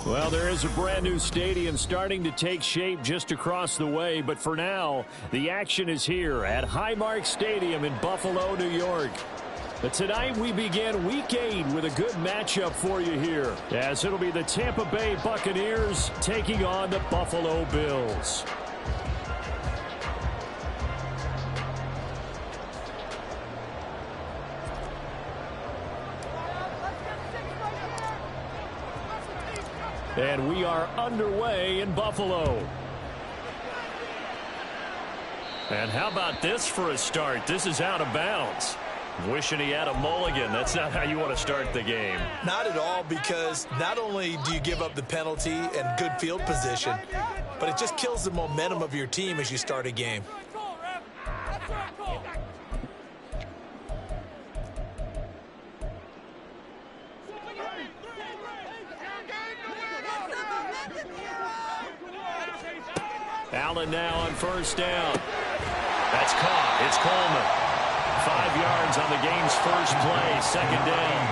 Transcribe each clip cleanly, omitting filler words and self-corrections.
Well, there is a brand new stadium starting to take shape just across the way, but for now, the action is here at Highmark Stadium in Buffalo, New York. But tonight we begin Week 8 with a good matchup for you here, as it'll be the Tampa Bay Buccaneers taking on the Buffalo Bills. And we are underway in Buffalo. And how about this for a start? This is out of bounds. Wishing he had a mulligan. That's not how you want to start the game. Not at all, because not only do you give up the penalty and good field position, but it just kills the momentum of your team as you start a game. Allen now on first down. That's caught. It's Coleman. 5 yards on the game's first play. Second down.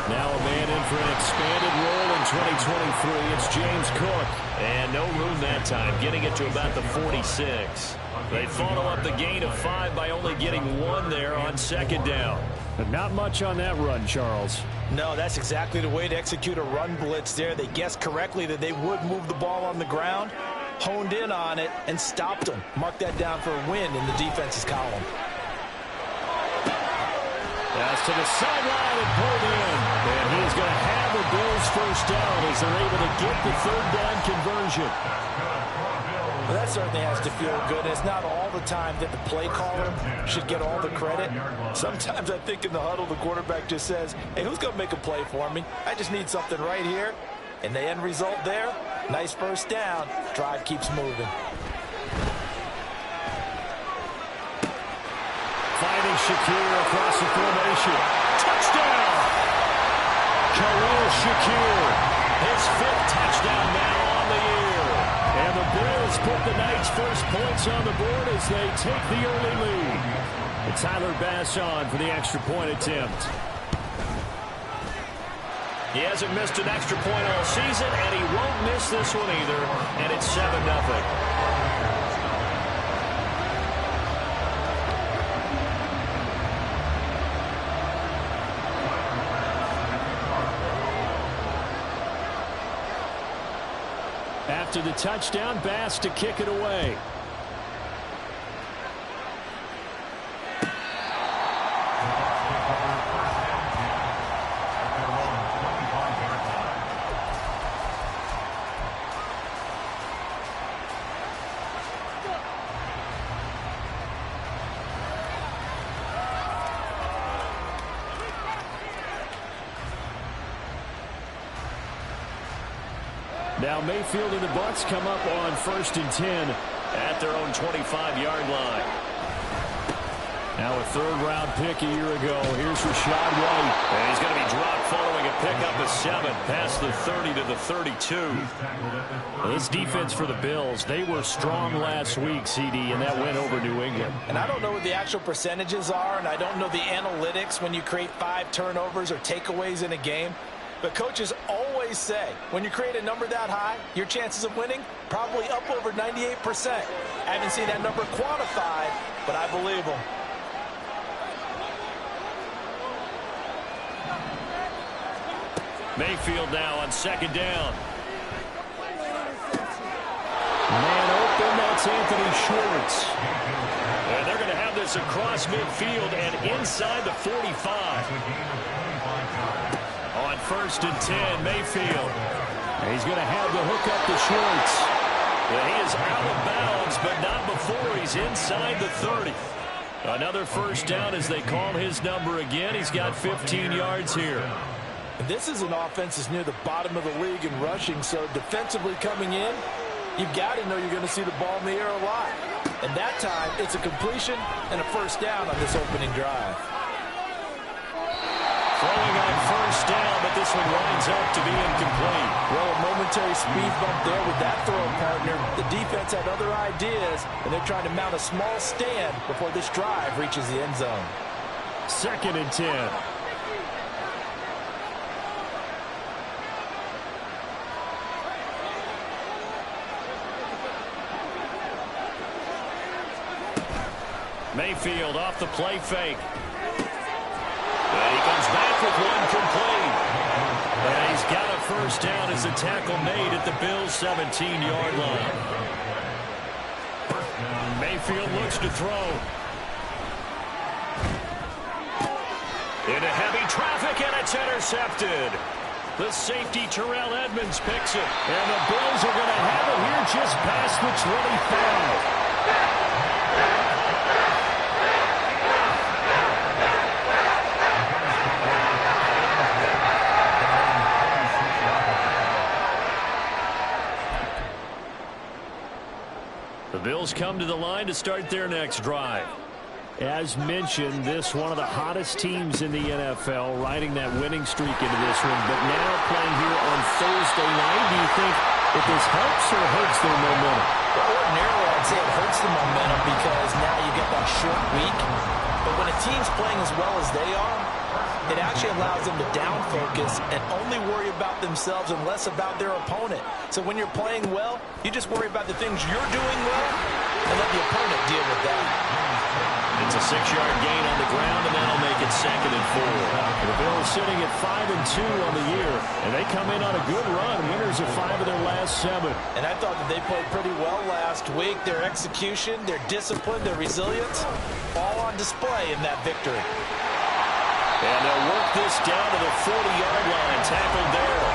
Now a man in for an expanded role in 2023. It's James Cook. And no room that time, getting it to about the 46. They follow up the gain of 5 by only getting 1 there on second down. But not much on that run, Charles. No, that's exactly the way to execute a run blitz there. They guessed correctly that they would move the ball on the ground, honed in on it, and stopped them. Mark that down for a win in the defense's column. That's to the sideline and pulled in. And he's going to have the Bills first down as they're able to get the third down conversion. Well, that certainly has to feel good. It's not all the time that the play caller should get all the credit. Sometimes I think in the huddle, the quarterback just says, hey, who's going to make a play for me? I just need something right here. And the end result there, nice first down. Drive keeps moving. Finding Shakir across the formation. Touchdown! Khalil Shakir, his 5th touchdown now on the year. And the Bills put the night's first points on the board as they take the early lead. And Tyler Bass on for the extra point attempt. He hasn't missed an extra point all season, and he won't miss this one either. And it's 7-0. After the touchdown, Bass to kick it away. Now Mayfield and the Bucs come up on 1st and 10 at their own 25-yard line. Now a 3rd-round pick a year ago. Here's Rachaad White. And he's going to be dropped following a pickup of 7 past the 30 to the 32. This defense for the Bills, they were strong last week, CD, and that went over New England. And I don't know what the actual percentages are, and I don't know the analytics when you create 5 turnovers or takeaways in a game. But coaches always say, when you create a number that high, your chances of winning probably up over 98%. I haven't seen that number quantified, but I believe them. Mayfield now on 2nd down. Man open, that's Anthony Schwartz. And they're going to have this across midfield and inside the 45. On 1st and 10, Mayfield. And he's going to have the hook up to Schwartz. Well, he is out of bounds, but not before he's inside the 30. Another first down as they call his number again. He's got 15 yards here. This is an offense that's near the bottom of the league in rushing, so defensively coming in, you've got to know you're going to see the ball in the air a lot. And that time, it's a completion and a first down on this opening drive. Throwing on first down, but this one winds up to be incomplete. Well, a momentary speed bump there with that throw partner. The defense had other ideas, and they're trying to mount a small stand before this drive reaches the end zone. 2nd and 10. Mayfield off the play fake. And he comes back with one complete. And he's got a first down as a tackle made at the Bills' 17-yard line. Mayfield looks to throw. Into heavy traffic, and it's intercepted. The safety, Terrell Edmonds, picks it. And the Bills are going to have it here just past the 25. The Bills come to the line to start their next drive. As mentioned, this one of the hottest teams in the NFL, riding that winning streak into this one, but now playing here on Thursday night. Do you think that this helps or hurts their momentum? Well, ordinarily, I'd say it hurts the momentum because now you get that short week. But when a team's playing as well as they are, it actually allows them to down focus and only worry about themselves and less about their opponent. So when you're playing well, you just worry about the things you're doing well and let the opponent deal with that. It's a 6-yard gain on the ground, and that'll make it 2nd and 4. The Bills sitting at 5-2 on the year, and they come in on a good run, winners of 5 of their last 7. And I thought that they played pretty well last week. Their execution, their discipline, their resilience, all on display in that victory. And they'll work this down to the 40-yard line, tackled there.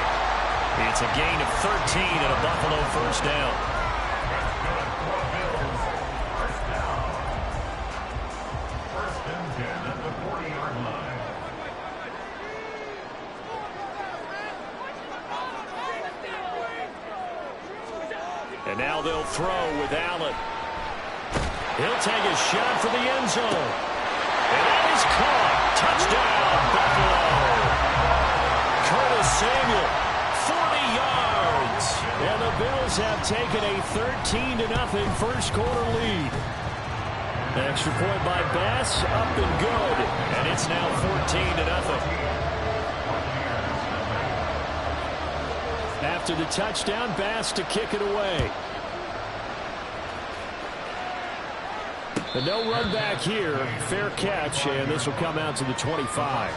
It's a gain of 13 and a Buffalo first down. And now they'll throw with Allen. He'll take a shot for the end zone. And that is caught. Touchdown, Buffalo. Curtis Samuel, 40 yards. And the Bills have taken a 13-0 first quarter lead. Extra point by Bass, up and good. And it's now 14-0. After the touchdown, Bass to kick it away. And no run back here. Fair catch, and this will come out to the 25.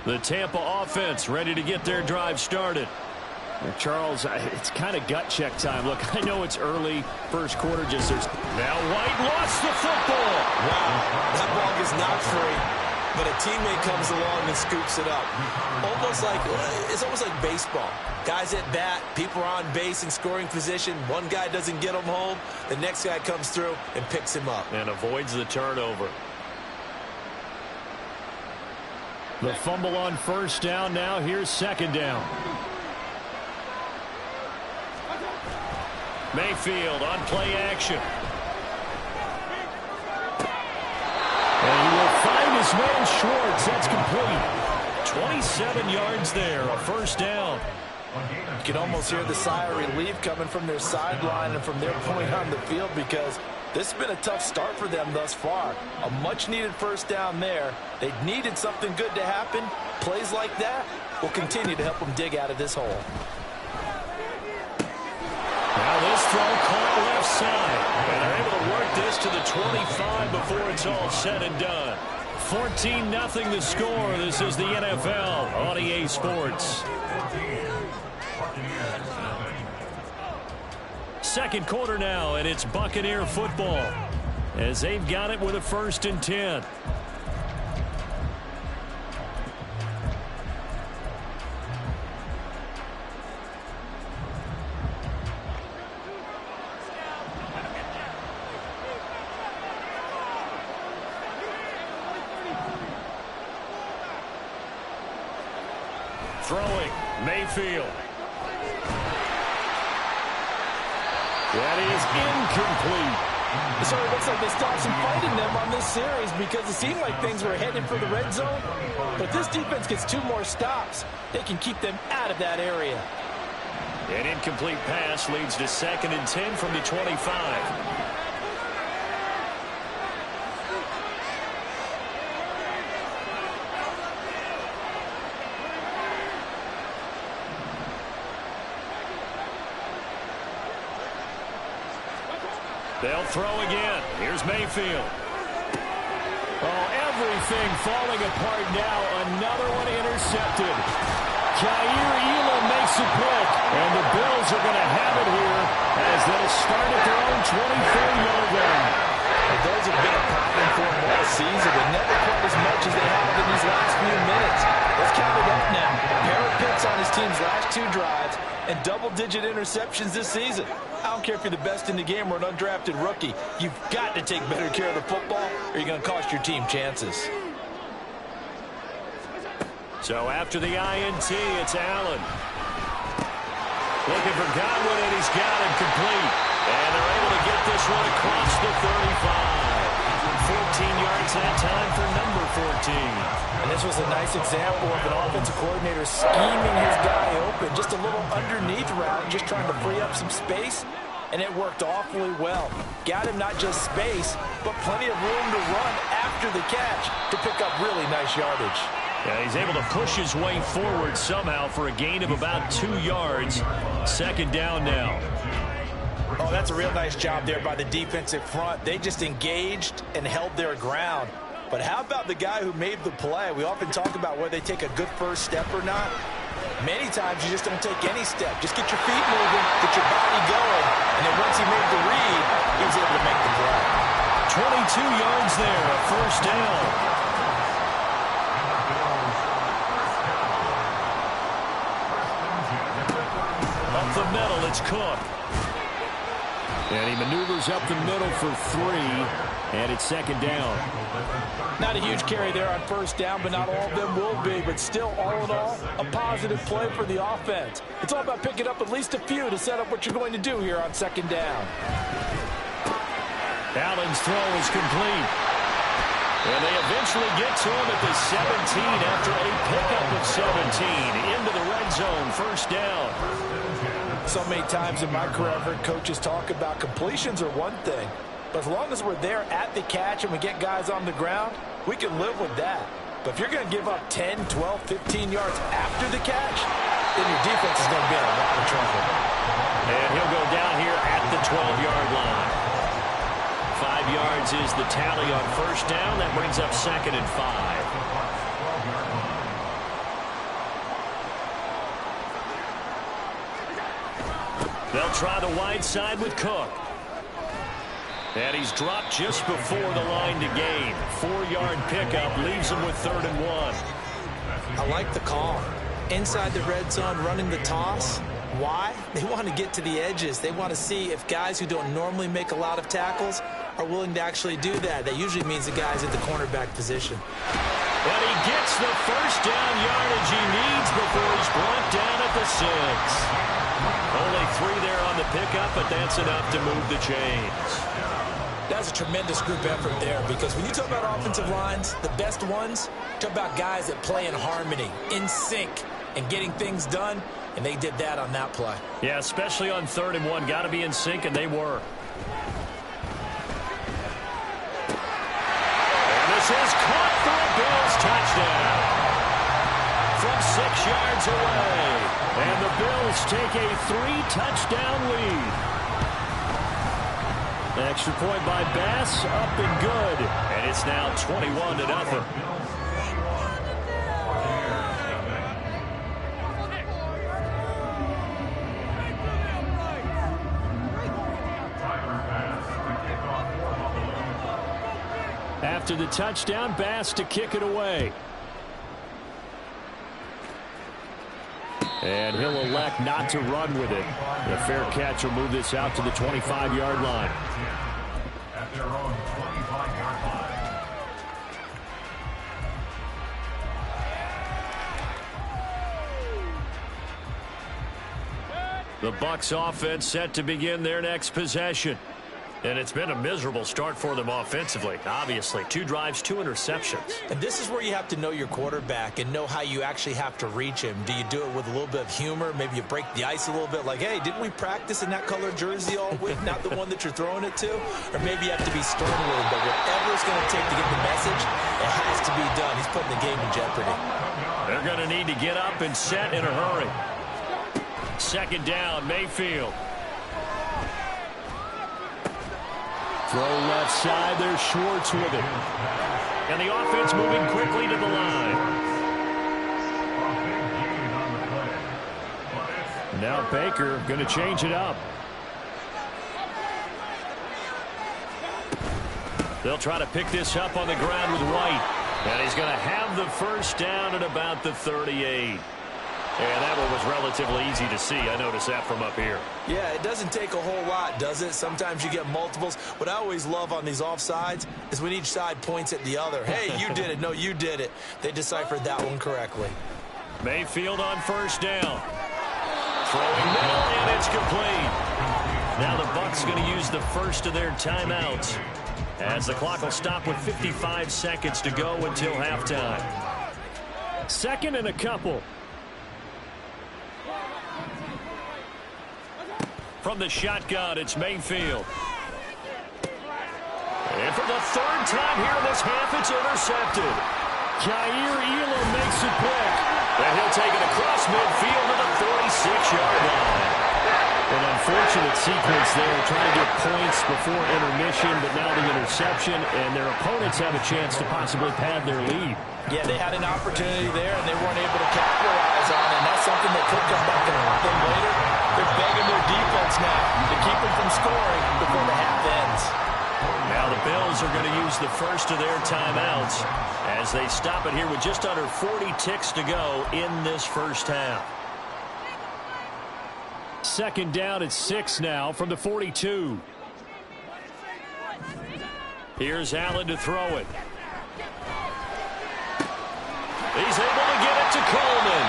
The Tampa offense ready to get their drive started. Charles, it's kind of gut check time. Look, I know it's early, first quarter, just there's... Now White lost the football. Wow, that ball is not free, but a teammate comes along and scoops it up. It's almost like baseball. Guys at bat, people are on base in scoring position. One guy doesn't get him home. The next guy comes through and picks him up. And avoids the turnover. The fumble on first down. Now here's second down. Mayfield on play action. And he will find his man Schwartz. That's complete. 27 yards there, a first down. You can almost hear the sigh of relief coming from their sideline and from their point on the field because this has been a tough start for them thus far. A much-needed first down there. They needed something good to happen. Plays like that will continue to help them dig out of this hole. Now this throw caught left side. And they're able to work this to the 25 before it's all said and done. 14-0 the score. This is the NFL on EA Sports. Second quarter now, and it's Buccaneer football as they've got it with a 1st and 10. Throwing, Mayfield. That is incomplete. So it looks like they stopped some fighting them on this series because it seemed like things were headed for the red zone. But this defense gets 2 more stops. They can keep them out of that area. An incomplete pass leads to 2nd and 10 from the 25. They'll throw again. Here's Mayfield. Oh, everything falling apart now. Another one intercepted. Kaiir Elam makes it quick. And the Bills are going to have it here as they'll start at their own 24-yard line. Well, those have been a problem for them all season, but never quite as much as they have in these last few minutes. Let's count it up now. A pair of picks on his team's last 2 drives and double-digit interceptions this season. I don't care if you're the best in the game or an undrafted rookie. You've got to take better care of the football or you're going to cost your team chances. So after the INT, it's Allen. Looking for Godwin, and he's got him complete. And they're able to get this one across the 35. 14 yards that time for number 14. And this was a nice example of an offensive coordinator scheming his guy open. Just a little underneath route, just trying to free up some space. And it worked awfully well. Got him not just space, but plenty of room to run after the catch to pick up really nice yardage. Yeah, he's able to push his way forward somehow for a gain of about 2 yards. 2nd down now. Oh, that's a real nice job there by the defensive front. They just engaged and held their ground. But how about the guy who made the play? We often talk about whether they take a good first step or not. Many times you just don't take any step. Just get your feet moving, get your body going. And then once he made the read, he was able to make the play. 22 yards there, a 1st down. Up the middle, it's Cook. And he maneuvers up the middle for 3, and it's 2nd down. Not a huge carry there on 1st down, but not all of them will be. But still, all in all, a positive play for the offense. It's all about picking up at least a few to set up what you're going to do here on 2nd down. Allen's throw is complete. And they eventually get to him at the 17 after a pickup of 17 into the red zone. 1st down. So many times in my career, I've heard coaches talk about completions are one thing. But as long as we're there at the catch and we get guys on the ground, we can live with that. But if you're going to give up 10, 12, 15 yards after the catch, then your defense is going to be in a lot of trouble. And he'll go down here at the 12-yard line. 5 yards is the tally on 1st down. That brings up 2nd and 5. They'll try the wide side with Cook. And he's dropped just before the line to gain. 4-yard pickup leaves him with 3rd and 1. I like the call. Inside the red zone, running the toss. Why? They want to get to the edges. They want to see if guys who don't normally make a lot of tackles are willing to actually do that. That usually means the guy's at the cornerback position. And he gets the 1st down yardage he needs before he's brought down at the 6. Only 3 there on the pickup, but that's enough to move the chains. That's a tremendous group effort there, because when you talk about offensive lines, the best ones, talk about guys that play in harmony, in sync, and getting things done, and they did that on that play. Yeah, especially on 3rd and 1. Got to be in sync, and they were. And this is caught for a Bills touchdown. From 6 yards away. And the Bills take a 3-touchdown lead. Extra point by Bass, up and good. And it's now 21-0. After the touchdown, Bass to kick it away. And he'll elect not to run with it. The fair catch will move this out to the 25-yard line. At their own 25-yard line. The Bucs offense set to begin their next possession. And it's been a miserable start for them offensively. Obviously, 2 drives, 2 interceptions. And this is where you have to know your quarterback and know how you actually have to reach him. Do you do it with a little bit of humor? Maybe you break the ice a little bit like, hey, didn't we practice in that color jersey all week, not the one that you're throwing it to? Or maybe you have to be stern a little bit. Whatever it's going to take to get the message, it has to be done. He's putting the game in jeopardy. They're going to need to get up and set in a hurry. Second down, Mayfield. Throw left side, there's Schwartz with it. And the offense moving quickly to the line. Now Baker going to change it up. They'll try to pick this up on the ground with White. And he's going to have the first down at about the 38. And that one was relatively easy to see. I noticed that from up here. Yeah, it doesn't take a whole lot, does it? Sometimes you get multiples. What I always love on these offsides is when each side points at the other. Hey, you did it. No, you did it. They deciphered that one correctly. Mayfield on first down. Throwing middle, and it's complete. Now the Bucs going to use the first of their timeouts, as the clock will stop with 55 seconds to go until halftime. Second and a couple. From the shotgun, it's Mayfield. And for the 3rd time here in this half, it's intercepted. Jair Elam makes it quick. And he'll take it across midfield to the 46-yard line. An unfortunate sequence there, trying to get points before intermission, but now the interception, and their opponents have a chance to possibly pad their lead. Yeah, they had an opportunity there, and they weren't able to capitalize on it, and that's something that could come back and haunt them later. They're begging their defense now to keep them from scoring before the half ends. Now the Bills are going to use the first of their timeouts as they stop it here with just under 40 ticks to go in this first half. Second down at 6 now from the 42. Here's Allen to throw it. He's able to get it to Coleman.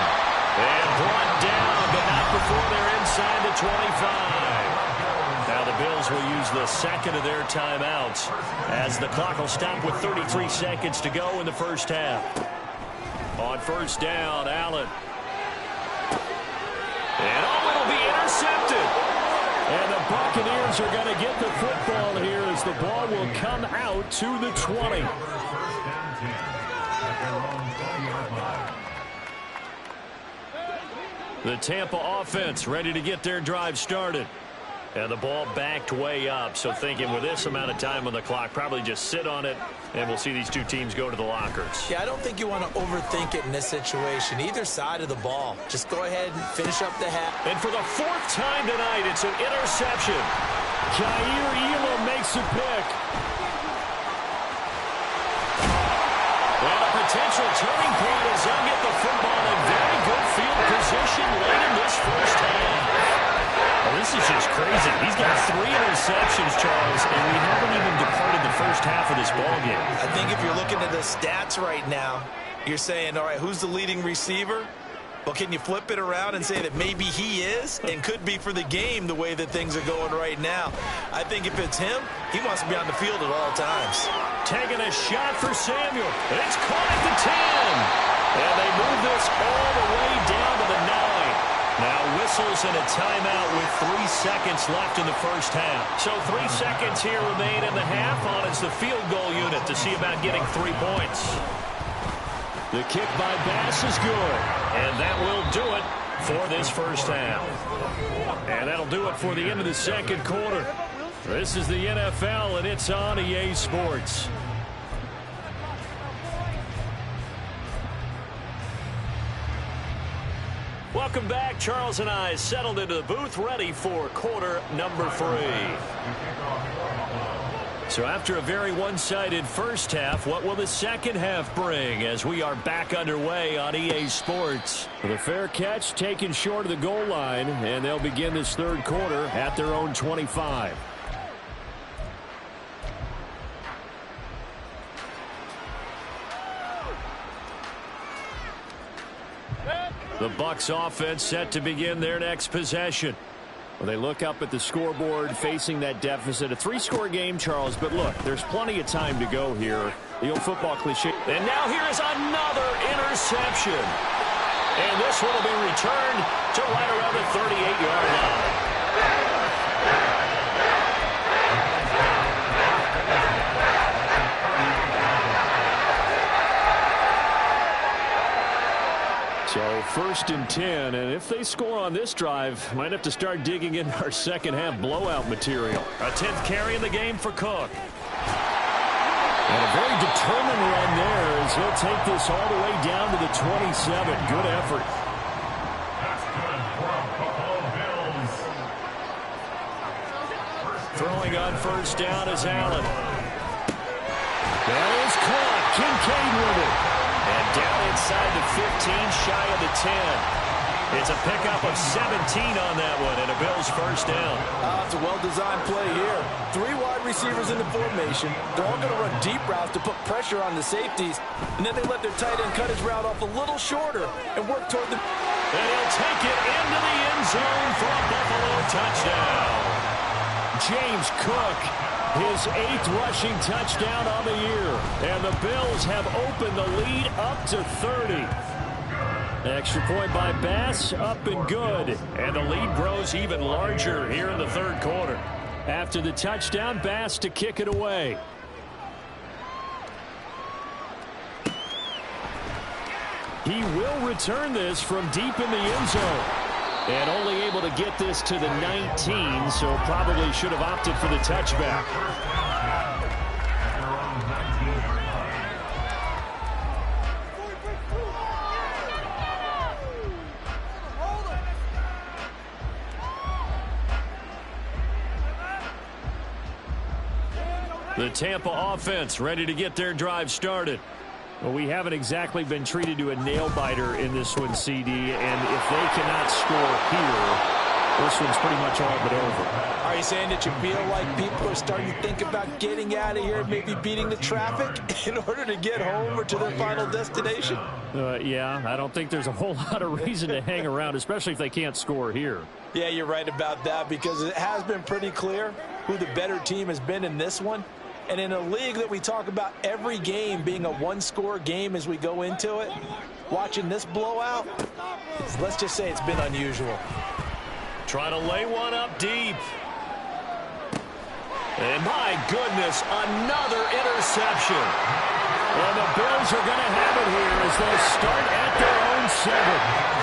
And brought down, but not before they're inside the 25. Now the Bills will use the second of their timeouts as the clock will stop with 33 seconds to go in the first half. On first down, Allen. And it'll be intercepted. And the Buccaneers are going to get the football here as the ball will come out to the 20. The Tampa offense ready to get their drive started. And the ball backed way up. So thinking with this amount of time on the clock, probably just sit on it, and we'll see these two teams go to the lockers. Yeah, I don't think you want to overthink it in this situation. Either side of the ball. Just go ahead and finish up the half. And for the 4th time tonight, it's an interception. Jair Elam makes a pick. And a potential turning point as they'll get the football in very good field position late in this first half. Well, this is just crazy. He's got 3 interceptions, Charles, and we haven't even departed the first half of this ballgame. I think if you're looking at the stats right now, you're saying, all right, who's the leading receiver? Well, can you flip it around and say that maybe he is and could be for the game the way that things are going right now? I think if it's him, he wants to be on the field at all times. Taking a shot for Samuel. And it's caught at the 10. And they move this all the way down to the 9. Now whistles and a timeout with 3 seconds left in the first half. So 3 seconds here remain in the half on as the field goal unit to see about getting 3 points. The kick by Bass is good. And that will do it for this first half. And that'll do it for the end of the second quarter. This is the NFL, and it's on EA Sports. Welcome back. Charles and I settled into the booth, ready for quarter number 3. So after a very one-sided first half, what will the second half bring as we are back underway on EA Sports? The fair catch taken short of the goal line, and they'll begin this third quarter at their own 25. The Bucs offense set to begin their next possession. Well, they look up at the scoreboard facing that deficit. A 3-score game, Charles, but look, there's plenty of time to go here. The old football cliche. And now here is another interception. And this one will be returned to right around the 38-yard line. So 1st and 10, and if they score on this drive, might have to start digging in our second-half blowout material. A 10th carry in the game for Cook. And a very determined run there as he'll take this all the way down to the 27. Good effort. Throwing on 1st down is Allen. That is caught. Kincaid with it. And down inside the 15, shy of the 10. It's a pickup of 17 on that one, and a Bills 1st down. It's a well-designed play here. 3 wide receivers in the formation. They're all going to run deep routes to put pressure on the safeties, and then they let their tight end cut his route off a little shorter and work toward the... And he'll take it into the end zone for a Buffalo touchdown. James Cook, his 8th rushing touchdown on the year. And the Bills have opened the lead up to 30. Extra point by Bass, up and good. And the lead grows even larger here in the 3rd quarter. After the touchdown, Bass to kick it away. He will return this from deep in the end zone. And only able to get this to the 19, so probably should have opted for the touchback. The Tampa offense ready to get their drive started. Well, we haven't exactly been treated to a nail-biter in this one, CD, and if they cannot score here, this one's pretty much all but over. Are you saying that you feel like people are starting to think about getting out of here, maybe beating the traffic in order to get home or to their final destination? Yeah, I don't think there's a whole lot of reason to hang around, especially if they can't score here. Yeah, you're right about that, because it has been pretty clear who the better team has been in this one. And in a league that we talk about every game being a 1-score game as we go into it, watching this blowout, let's just say it's been unusual. Trying to lay one up deep. And my goodness, another interception. And the Bills are going to have it here as they start at their own 7.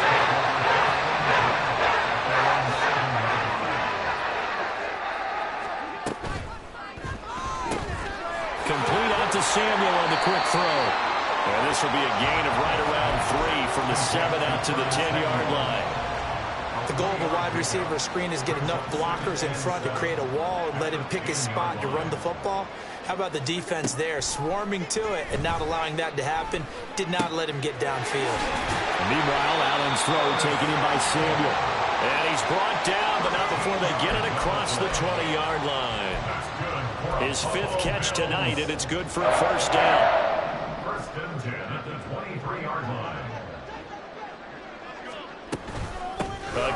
Complete out to Samuel on the quick throw. And this will be a gain of right around 3 from the 7 out to the 10-yard line. The goal of a wide receiver screen is get enough blockers in front to create a wall and let him pick his spot to run the football. How about the defense there, swarming to it and not allowing that to happen? Did not let him get downfield. And meanwhile, Allen's throw taken in by Samuel. And he's brought down, but not before they get it across the 20-yard line. His 5th catch tonight, and it's good for a 1st down. 1st and 10 at the 23-yard line.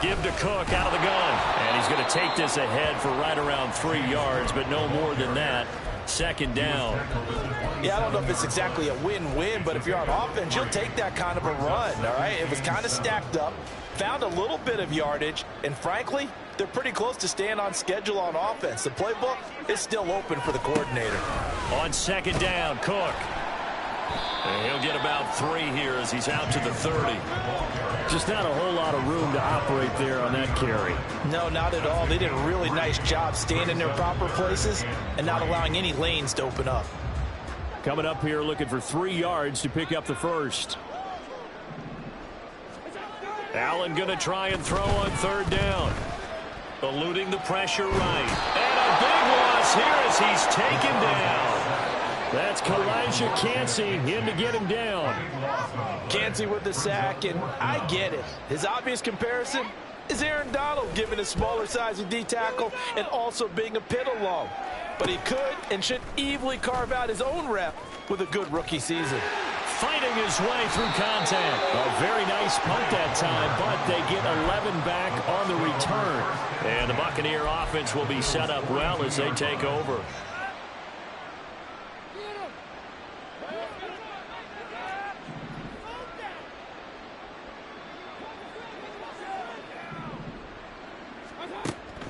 Give to Cook out of the gun. And he's going to take this ahead for right around 3 yards, but no more than that. 2nd down. Yeah, I don't know if it's exactly a win-win, but if you're on offense, you'll take that kind of a run, all right? It was kind of stacked up, found a little bit of yardage, and frankly, they're pretty close to staying on schedule on offense. The playbook is still open for the coordinator. On 2nd down, Cook. And he'll get about 3 here as he's out to the 30. Just not a whole lot of room to operate there on that carry. No, not at all. They did a really nice job staying in their proper places and not allowing any lanes to open up. Coming up here looking for 3 yards to pick up the 1st. Allen going to try and throw on 3rd down. Eluding the pressure right. And a big loss here as he's taken down. That's Kalijah Kancey in to get him down. Kancey with the sack, and I get it. His obvious comparison is Aaron Donald giving a smaller size of D-tackle and also being a pit along. But he could and should easily carve out his own rep with a good rookie season. fighting his way through contact. A very nice punt that time, but they get 11 back on the return. And the Buccaneer offense will be set up well as they take over.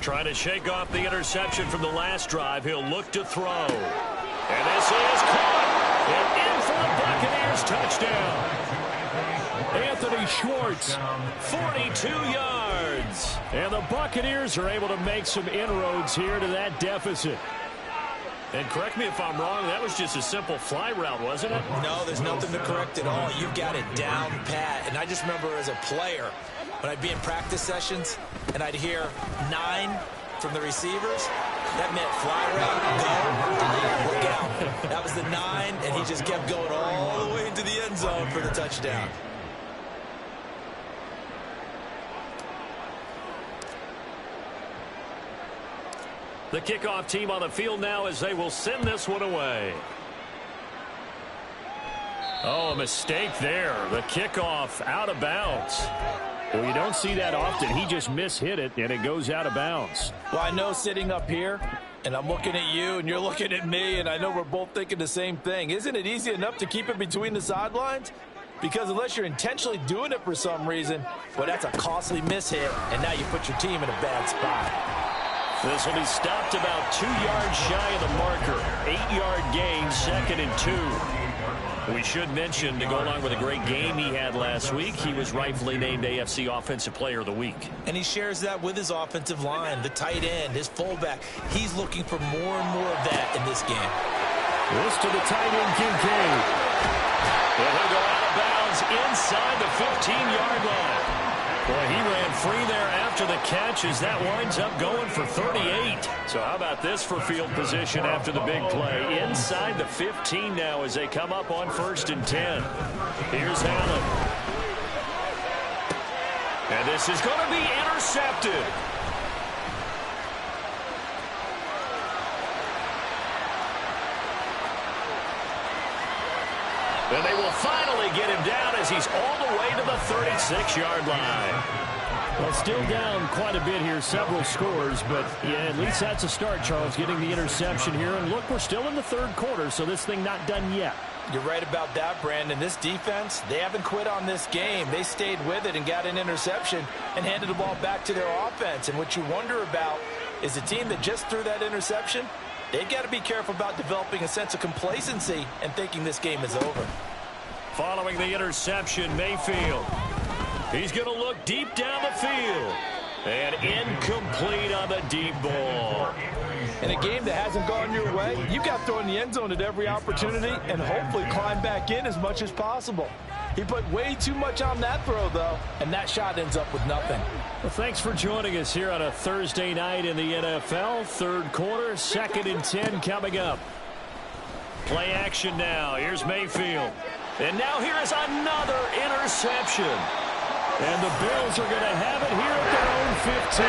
Trying to shake off the interception from the last drive. He'll look to throw. And this is caught. And in for the Buccaneers touchdown. Anthony Schwartz, 42 yards. And the Buccaneers are able to make some inroads here to that deficit. And correct me if I'm wrong, that was just a simple fly route, wasn't it? No, there's nothing to correct at all. You've got it down pat. And I just remember as a player, when I'd be in practice sessions and I'd hear 9 from the receivers, that meant fly route, go, look out. That was the 9, and he just kept going all the way into the end zone for the touchdown. The kickoff team on the field now as they will send this one away. Oh, a mistake there. The kickoff out of bounds. Well, you don't see that often. He just mishit it, and it goes out of bounds. Well, I know sitting up here, and I'm looking at you, and you're looking at me, and I know we're both thinking the same thing. Isn't it easy enough to keep it between the sidelines? Because unless you're intentionally doing it for some reason, well, that's a costly mishit, and now you put your team in a bad spot. This will be stopped about 2 yards shy of the marker. 8-yard gain, 2nd and 2. We should mention, to go along with a great game he had last week, he was rightfully named AFC Offensive Player of the Week. And he shares that with his offensive line, the tight end, his fullback. He's looking for more and more of that in this game. This to the tight end, Kincaid. And he'll go out of bounds inside the 15-yard line. Boy, he ran free there after the catch as that winds up going for 38. So how about this for field position after the big play? Inside the 15 now as they come up on 1st and 10. Here's Allen. And this is going to be intercepted. And they will finally get him down as he's all the way to the 36-yard line. Well, still down quite a bit here, several scores, but yeah, at least that's a start, Charles, getting the interception here. And look, we're still in the 3rd quarter, so this thing not done yet. You're right about that, Brandon. This defense, they haven't quit on this game. They stayed with it and got an interception and handed the ball back to their offense. And what you wonder about is the team that just threw that interception, they've got to be careful about developing a sense of complacency and thinking this game is over. Following the interception, Mayfield. He's going to look deep down the field. And incomplete on the deep ball. In a game that hasn't gone your way, you got thrown in the end zone at every opportunity and hopefully climb back in as much as possible. He put way too much on that throw, though, and that shot ends up with nothing. Well, thanks for joining us here on a Thursday night in the NFL. 3rd quarter, 2nd and 10 coming up. Play action now. Here's Mayfield. And now here is another interception. And the Bills are going to have it here at their own 15.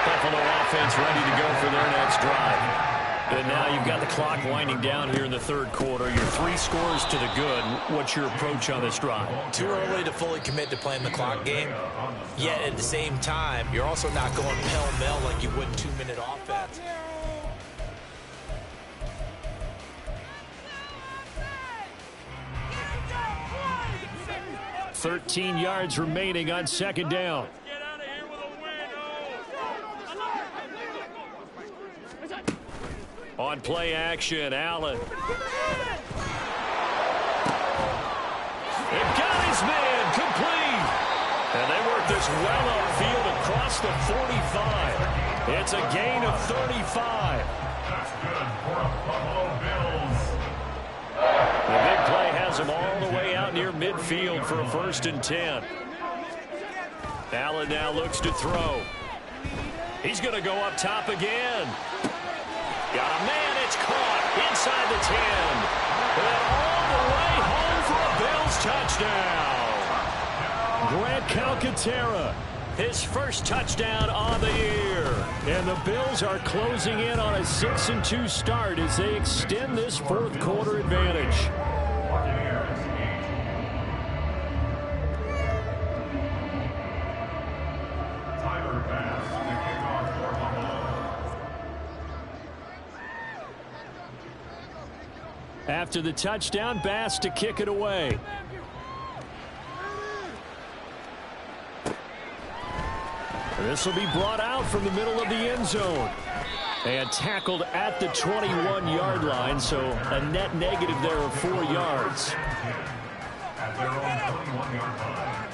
Buffalo offense ready to go for their next drive. And now you've got the clock winding down here in the 3rd quarter. You're 3 scores to the good. What's your approach on this drive? Too early to fully commit to playing the clock game. Yet at the same time, you're also not going pell-mell like you would 2-minute offense. 13 yards remaining on 2nd down. On play action, Allen. And got his man complete. And they work this well upfield across the 45. It's a gain of 35. That's good for the Buffalo Bills. The big play has him all the way out near midfield for a 1st and 10. Allen now looks to throw. He's going to go up top again. Got a man, it's caught inside the 10. And all the way home for a Bills touchdown. Grant Calcaterra, his first touchdown on the year. And the Bills are closing in on a 6-2 start as they extend this fourth quarter advantage. Tyler Bass, the kickoff for Buffalo. After the touchdown, Bass to kick it away. This will be brought out from the middle of the end zone. And tackled at the 21-yard line, so a net negative there of 4 yards. At their own 21-yard line.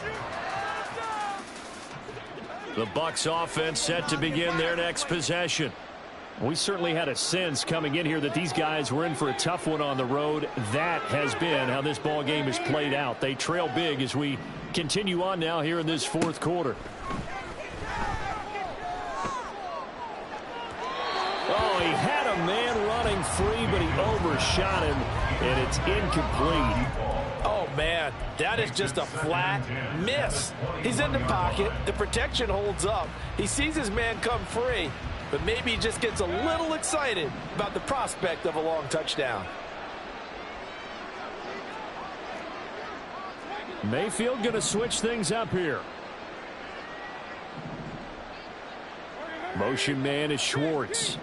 The Bucs offense set to begin their next possession. We certainly had a sense coming in here that these guys were in for a tough one on the road. That has been how this ball game has played out. They trail big as we continue on now here in this fourth quarter. Oh, he had a man running free, but he overshot him, and it's incomplete. Oh, man, that is just a flat miss. He's in the pocket. The protection holds up. He sees his man come free, but maybe he just gets a little excited about the prospect of a long touchdown. Mayfield going to switch things up here. Motion man is Schwartz.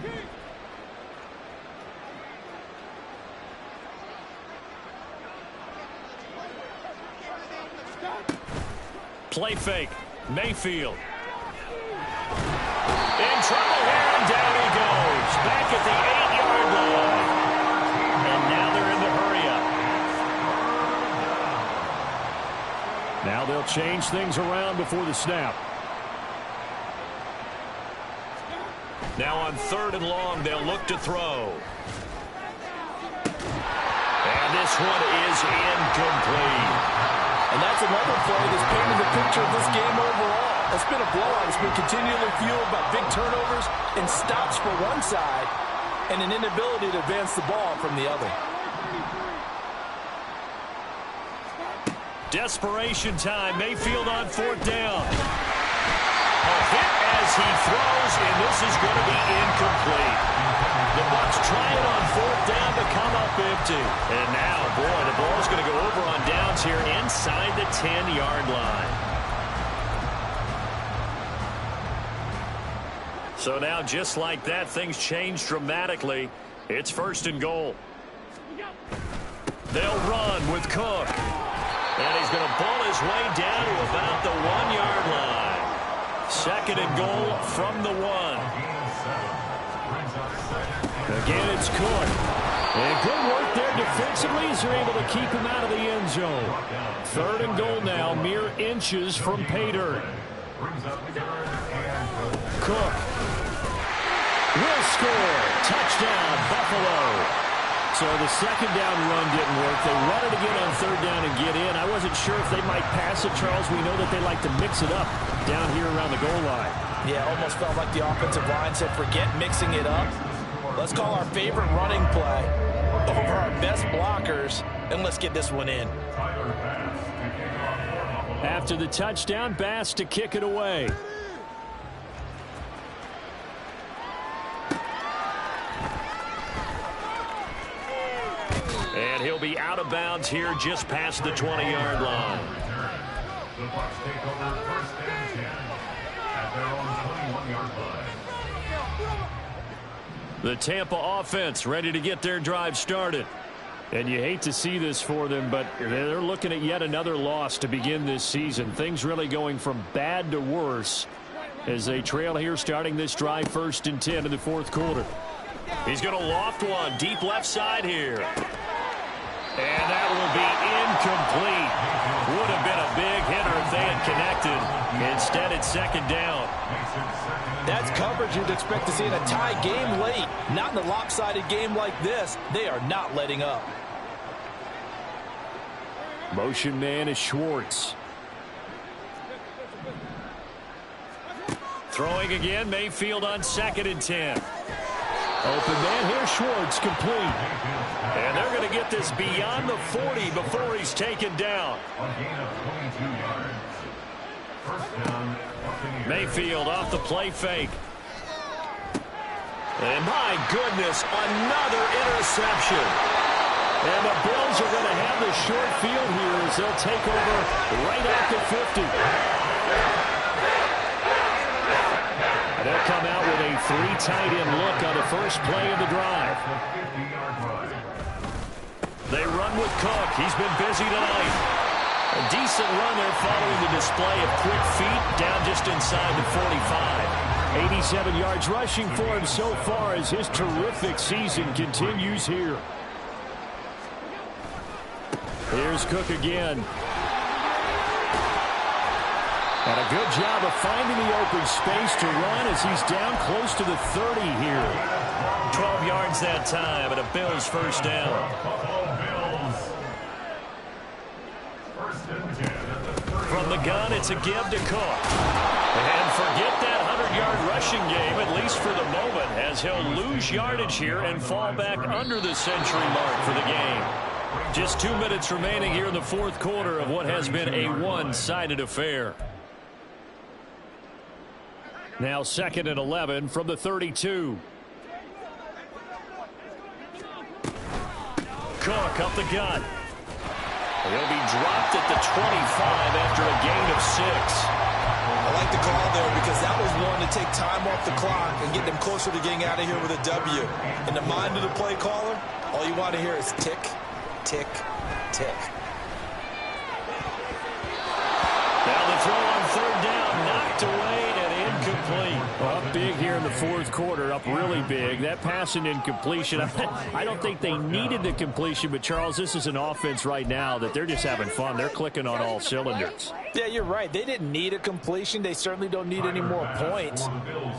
Play fake. Mayfield. In trouble here, and down he goes. Back at the 8-yard line. And now they're in the hurry up. Now they'll change things around before the snap. Now on 3rd and long, they'll look to throw. And this one is incomplete. And that's another play that's painted the picture of this game overall. It's been a blowout. It's been continually fueled by big turnovers and stops for one side and an inability to advance the ball from the other. Desperation time. Mayfield on 4th down. A hit as he throws, and this is going to be incomplete. The Bucs try it on 4th down to come up empty. And now, boy, the ball's going to go over on downs here inside the 10-yard line. So now, just like that, things change dramatically. It's 1st and goal. They'll run with Cook. And he's going to pull his way down to about the 1-yard line. 2nd and goal from the 1. Again, it's Cook. And good work there defensively as they're able to keep him out of the end zone. 3rd and goal now, mere inches from pay dirt. Cook will score. Touchdown, Buffalo. So the 2nd down run didn't work. They run it again on 3rd down and get in. I wasn't sure if they might pass it, Charles. We know that they like to mix it up down here around the goal line. Yeah, almost felt like the offensive line said, forget mixing it up. Let's call our favorite running play over our best blockers, and let's get this one in. After the touchdown, Bass to kick it away. And he'll be out of bounds here just past the 20-yard line. The Bucs take over 1st and 10 at their own 21-yard line. The Tampa offense ready to get their drive started. And you hate to see this for them, but they're looking at yet another loss to begin this season. Things really going from bad to worse as they trail here starting this drive 1st and 10 in the 4th quarter. He's going to loft one deep left side here. And that will be incomplete. Would have been a big hitter if they had connected. Instead, it's 2nd down. That's coverage you'd expect to see in a tie game late. Not in a lopsided game like this. They are not letting up. Motion man is Schwartz. Throwing again, Mayfield on 2nd and 10. Open man here, Schwartz, complete. And they're going to get this beyond the 40 before he's taken down. First down, Buccaneers. Mayfield off the play fake. And my goodness, another interception. And the Bills are going to have the short field here as they'll take over right at the 50. And they'll come out with a 3 tight end look on the first play of the drive. They run with Cook. He's been busy tonight. A decent run there following the display of quick feet down just inside the 45. 87 yards rushing for him so far as his terrific season continues here. Here's Cook again. And a good job of finding the open space to run as he's down close to the 30 here. 12 yards that time and a Bills first down. From the gun, it's a give to Cook. And forget that 100-yard rushing game, at least for the moment, as he'll lose yardage here and fall back under the century mark for the game. Just 2 minutes remaining here in the fourth quarter of what has been a one-sided affair. Now 2nd and 11 from the 32. Cook up the gun. He'll be dropped at the 25 after a gain of 6. I like the call there because that was one to take time off the clock and get them closer to getting out of here with a W. In the mind of the play caller, all you want to hear is tick, tick, tick. Now the throw on 3rd down, knocked away and incomplete. Well, up big here in the fourth quarter, up really big. That pass and incompletion, I don't think they needed the completion, but Charles, this is an offense right now that they're just having fun. They're clicking on all cylinders. Yeah, you're right. They didn't need a completion. They certainly don't need any more points.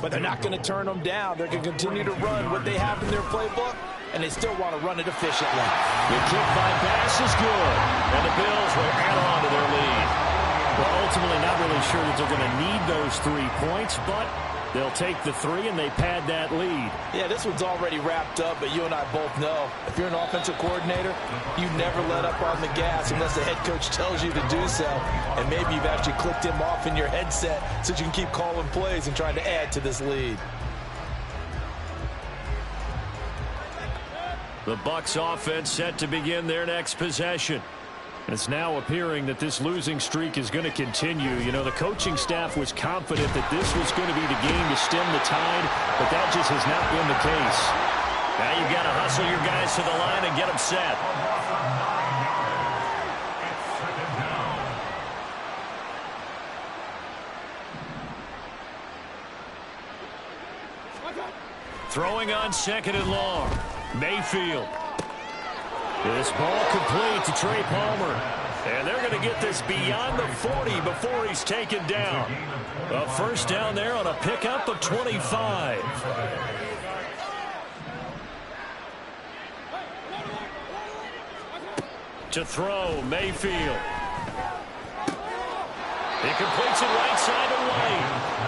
But they're not going to turn them down. They're going to continue to run what they have in their playbook, and they still want to run it efficiently. The kick by Bass is good, and the Bills will add on to their lead. Well, ultimately not really sure that they're going to need those 3 points, but they'll take the 3 and they pad that lead. Yeah, this one's already wrapped up, but you and I both know if you're an offensive coordinator, you never let up on the gas unless the head coach tells you to do so. And maybe you've actually clicked him off in your headset so you can keep calling plays and trying to add to this lead. The Bucs offense set to begin their next possession. It's now appearing that this losing streak is going to continue. You know, the coaching staff was confident that this was going to be the game to stem the tide, but that just has not been the case. Now you've got to hustle your guys to the line and get them set. Throwing on 2nd and long. Mayfield. This ball complete to Trey Palmer. And they're going to get this beyond the 40 before he's taken down. A first down there on a pickup of 25. To throw, Mayfield. He completes it right side away.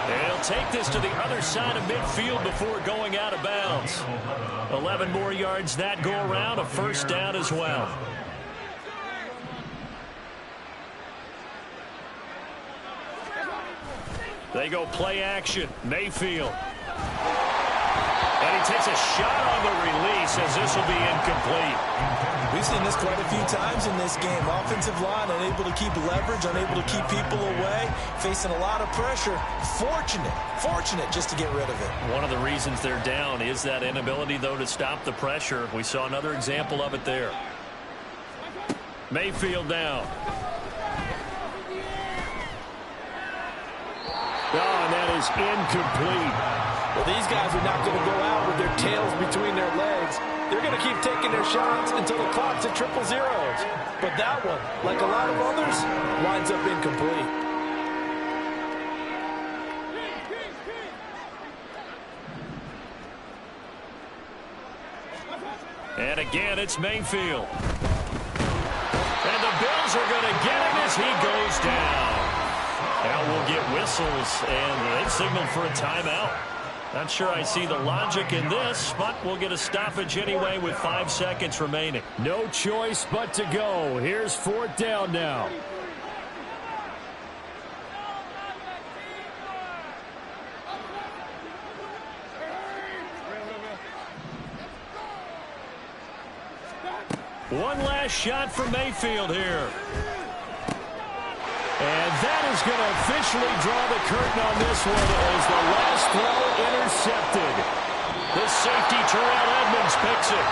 And he'll take this to the other side of midfield before going out of bounds. 11 more yards that go around, a first down as well. They go play action. Mayfield. And he takes a shot on the release as this will be incomplete. We've seen this quite a few times in this game. Offensive line unable to keep leverage, unable to keep people away, facing a lot of pressure. Fortunate just to get rid of it. One of the reasons they're down is that inability, though, to stop the pressure. We saw another example of it there. Mayfield down. Oh, and that is incomplete. Well, these guys are not going to go out with their tails between their legs. They're going to keep taking their shots until the clock's at 000. But that one, like a lot of others, winds up incomplete. And again, it's Mayfield. And the Bills are going to get him as he goes down. Now we'll get whistles, and they've signaled for a timeout. Not sure I see the logic in this, but we'll get a stoppage anyway with 5 seconds remaining. No choice but to go. Here's 4th down now. One last shot for Mayfield here. And that is going to officially draw the curtain on this one as the last throw intercepted. The safety, Terrell Edmunds, picks it.